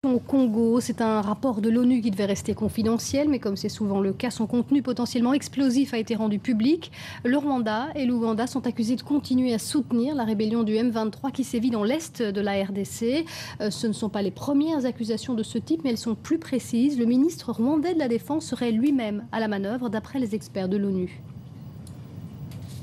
Au Congo, c'est un rapport de l'ONU qui devait rester confidentiel, mais comme c'est souvent le cas, son contenu potentiellement explosif a été rendu public. Le Rwanda et l'Ouganda sont accusés de continuer à soutenir la rébellion du M23 qui sévit dans l'est de la RDC. Ce ne sont pas les premières accusations de ce type, mais elles sont plus précises. Le ministre rwandais de la Défense serait lui-même à la manœuvre, d'après les experts de l'ONU.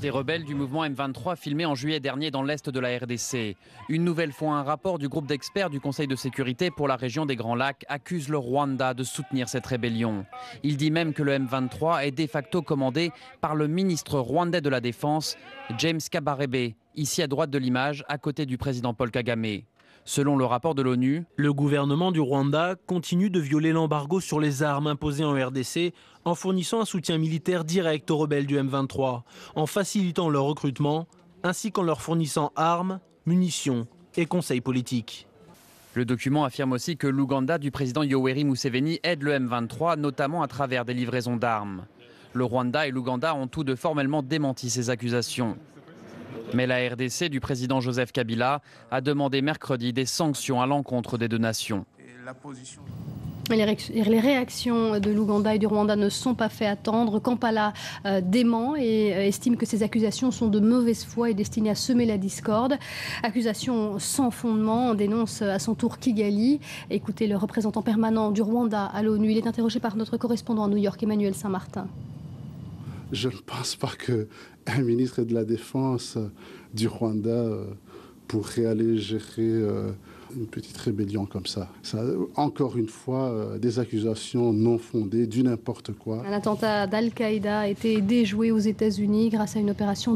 Des rebelles du mouvement M23 filmés en juillet dernier dans l'est de la RDC. Une nouvelle fois, un rapport du groupe d'experts du Conseil de sécurité pour la région des Grands Lacs accuse le Rwanda de soutenir cette rébellion. Il dit même que le M23 est de facto commandé par le ministre rwandais de la Défense, James Kabarebe, ici à droite de l'image, à côté du président Paul Kagame. Selon le rapport de l'ONU, le gouvernement du Rwanda continue de violer l'embargo sur les armes imposé en RDC en fournissant un soutien militaire direct aux rebelles du M23, en facilitant leur recrutement ainsi qu'en leur fournissant armes, munitions et conseils politiques. Le document affirme aussi que l'Ouganda du président Yoweri Museveni aide le M23, notamment à travers des livraisons d'armes. Le Rwanda et l'Ouganda ont tous deux formellement démenti ces accusations. Mais la RDC du président Joseph Kabila a demandé mercredi des sanctions à l'encontre des deux nations. Les réactions de l'Ouganda et du Rwanda ne sont pas fait attendre. Kampala dément et estime que ces accusations sont de mauvaise foi et destinées à semer la discorde. Accusations sans fondement, dénonce à son tour Kigali. Écoutez le représentant permanent du Rwanda à l'ONU. Il est interrogé par notre correspondant à New York, Emmanuel Saint-Martin. Je ne pense pas qu'un ministre de la Défense du Rwanda pourrait aller gérer une petite rébellion comme ça. Encore une fois, des accusations non fondées, du n'importe quoi. Un attentat d'Al-Qaïda a été déjoué aux États-Unis grâce à une opération